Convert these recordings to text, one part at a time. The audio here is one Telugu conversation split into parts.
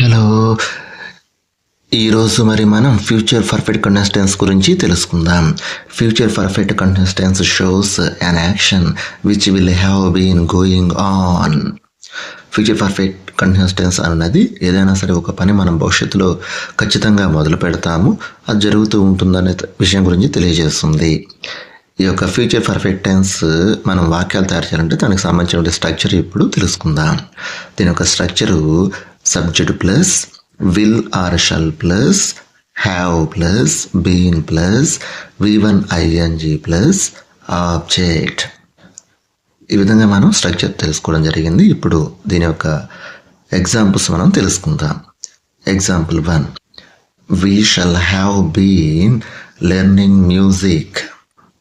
హలో. ఈరోజు మనం ఫ్యూచర్ పర్ఫెక్ట్ కంటిన్యూస్ టెన్స్ గురించి తెలుసుకుందాం. Future perfect continuous tense shows an action which will have been going on. Future perfect continuous tense అన్నది ఏదైనా సరే ఒక పని మనం భవిష్యత్తులో ఖచ్చితంగా మొదలు పెడతాము, అది జరుగుతూ ఉంటుందనే విషయం గురించి తెలియజేస్తుంది. ఈ యొక్క ఫ్యూచర్ పర్ఫెక్ట్ టెన్స్ మనం వాక్యాలు తయారు చేయాలంటే దానికి సంబంధించిన స్ట్రక్చర్ ఇప్పుడు తెలుసుకుందాం. దీని యొక్క structure subject plus will or shall plus have plus been plus v1 ing plus object. ఈ విధంగా మనం స్ట్రక్చర్ తెలుసుకోవడం జరిగింది. ఇప్పుడు దీని యొక్క ఎగ్జాంపుల్స్ మనం తెలుసుకుందాం. Example 1, we shall have been learning music.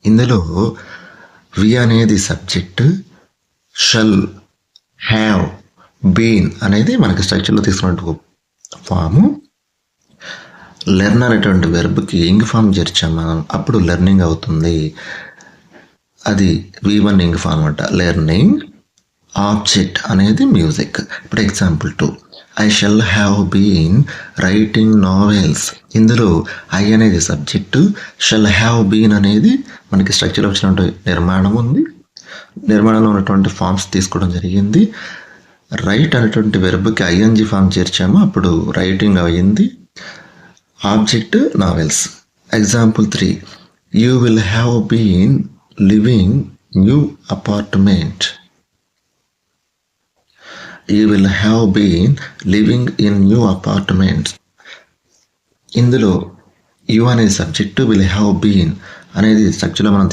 ఇందులో we అనేది సబ్జెక్ట్, shall have been అనేది మనకి స్ట్రక్చర్లో తీసుకున్నట్టు ఫాము. లెర్న్ అనేటువంటి వెర్బ్కి ఇంగ్ ఫామ్ చేర్చాం మనం, అప్పుడు లెర్నింగ్ అవుతుంది. అది v1 ఇంగ్ ఫామ్ అంట, లెర్నింగ్. ఆబ్జెక్ట్ అనేది మ్యూజిక్. ఇప్పుడు example 2, I shall have been writing novels. ఇందులో ఐ అనేది సబ్జెక్టు, షల్ హ్యావ్ బీన్ అనేది మనకి స్ట్రక్చర్లో వచ్చినటువంటి నిర్మాణం ఉంది. నిర్మాణంలో ఉన్నటువంటి ఫామ్స్ తీసుకోవడం జరిగింది. రైట్ అనేటువంటి వెర్బ్కి ఐఎన్జి ఫామ్ చేర్చాము, అప్పుడు రైటింగ్ అయ్యింది. Object novels. Example 3, you will have been living new apartment. You will have been living in new apartment. ఇందులో యూ అనేది సబ్జెక్టు, విల్ హ్యావ్ బీన్ అనేది స్ట్రక్చర్లో మనం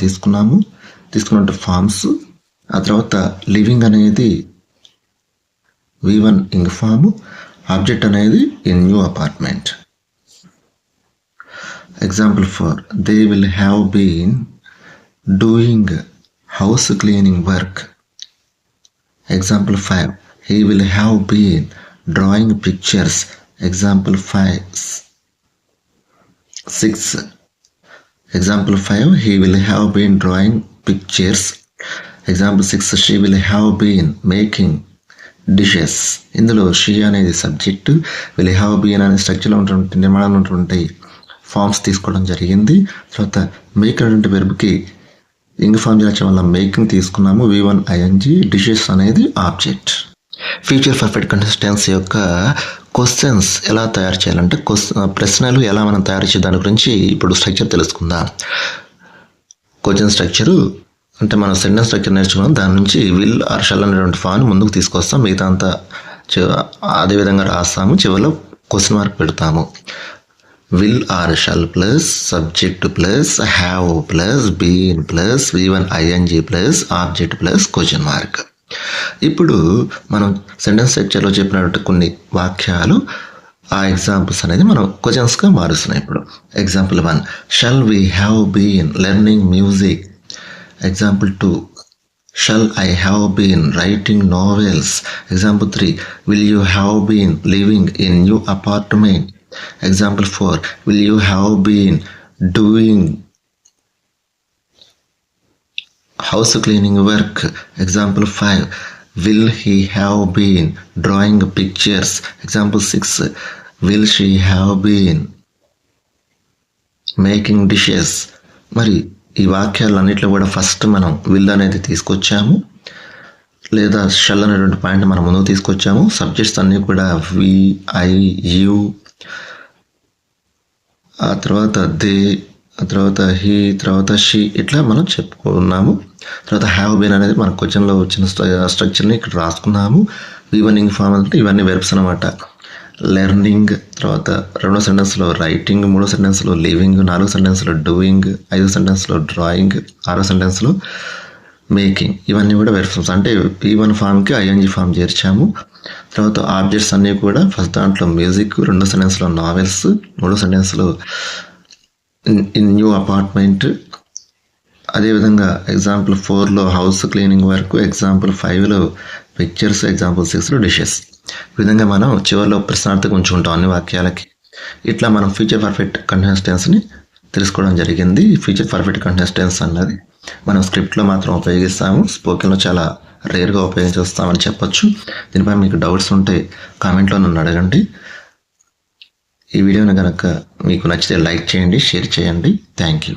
తీసుకున్నట్టు ఫామ్స్. ఆ తర్వాత లివింగ్ అనేది v1 ఇంగ్ ఫామ్, ఆబ్జెక్ట్ అనేది in new apartment. Example 4, they will have been doing house cleaning work. Example 5, he will have been drawing pictures. Example 6. Example 5, he will have been drawing pictures. Example 6, she will have been making dishes. ఇందులో షీ అనేది సబ్జెక్టు, విల్ హ్యావ్ బీన్ అనే స్ట్రక్చర్లో ఉన్నటువంటి నిర్మాణంలో ఉన్నటువంటి ఫామ్స్ తీసుకోవడం జరిగింది. తర్వాత మేక్ అనేటువంటి వెర్బ్కి ఇంగ్ ఫామ్ చేయడం వల్ల మేకింగ్ తీసుకున్నాము, v1 ing. డిషెస్ అనేది object. Future perfect continuous tense యొక్క క్వశ్చన్స్ ఎలా తయారు చేయాలంటే ప్రశ్నలు ఎలా మనం తయారు చేయ దాని గురించి ఇప్పుడు స్ట్రక్చర్ తెలుసుకుందాం. క్వశ్చన్ స్ట్రక్చరు అంటే మనం సెంటెన్స్ స్ట్రక్చర్ నేర్చుకున్నాం, దాని నుంచి విల్ ఆర్ షల్ అనేటువంటి ఫామ్ ముందుకు తీసుకొస్తాం, మిగతా అంతా అదేవిధంగా రాస్తాము, చివరిలో క్వశ్చన్ మార్క్ పెడతాము. Will or shall plus subject plus have plus been plus v1 ing plus object plus question mark. ఇప్పుడు మనం సెంటెన్స్ స్ట్రక్చర్లో చెప్పినట్టు కొన్ని వాక్యాలు, ఆ ఎగ్జాంపుల్స్ అనేది మనం క్వశ్చన్స్గా మారుస్తున్నాం. ఇప్పుడు example 1, shall we have been learning music. Example 2, shall I have been writing novels. Example 3, will you have been living in new apartment. Example 4, will you have been doing house cleaning work. Example 5, will he have been drawing pictures. Example 6, will she have been making dishes. మరి ఈ వాక్యాలన్నింటిలో కూడా ఫస్ట్ మనం విల్ అనేది తీసుకొచ్చాము, లేదా షల్ అనేటువంటి పాయింట్ మనం ముందుకు తీసుకొచ్చాము. సబ్జెక్ట్స్ అన్నీ కూడా వి, ఐ, యు, ఆ తర్వాత దే, ఆ తర్వాత హీ, తర్వాత షీ, ఇట్లా మనం చెప్పుకున్నాము. తర్వాత హ్యావ్ బీన్ అనేది మన క్వశ్చన్లో వచ్చిన స్ట్రక్చర్ని ఇక్కడ రాసుకున్నాము. v1 ఇంగ్ ఫామ్ అంటే ఇవన్నీ వెర్బ్స్ అనమాట. లెర్నింగ్, తర్వాత రెండో సెంటెన్స్లో రైటింగ్, మూడో సెంటెన్స్లో లివింగ్, నాలుగో సెంటెన్స్లో డూయింగ్, ఐదో సెంటెన్స్లో డ్రాయింగ్, ఆరో సెంటెన్స్లో మేకింగ్. ఇవన్నీ కూడా వెర్బ్స్ అంటే v1 ఫామ్కి ing ఫామ్ చేర్చాము. తర్వాత ఆబ్జెక్ట్స్ అన్నీ కూడా ఫస్ట్ దాంట్లో మ్యూజిక్, రెండో సెంటెన్స్లో నావెల్స్, మూడో సెంటెన్స్లో ఇన్ న్యూ అపార్ట్మెంట్. అదేవిధంగా ఎగ్జాంపుల్ 4లో హౌస్ క్లీనింగ్ వర్క్, ఎగ్జాంపుల్ 5లో పిక్చర్స్, ఎగ్జాంపుల్ 6లో డిషెస్. ఈ విధంగా మనం చివరిలో ప్రశ్నార్థకం ఉంచుకుంటాం అన్ని వాక్యాలకి. ఇట్లా మనం ఫ్యూచర్ పర్ఫెక్ట్ కంటిన్యూస్ టెన్స్ని తెలుసుకోవడం జరిగింది. ఫ్యూచర్ పర్ఫెక్ట్ కంటిన్యూస్ టెన్స్ అన్నది మనం స్క్రిప్ట్లో మాత్రం ఉపయోగిస్తాము, స్పోకెన్లో చాలా రేర్గా ఉపయోగించేస్తామని చెప్పొచ్చు. దీనిపై మీకు డౌట్స్ ఉంటే కామెంట్లో నన్ను అడగండి. ఈ వీడియోని కనుక మీకు నచ్చితే లైక్ చేయండి, షేర్ చేయండి. Thank you.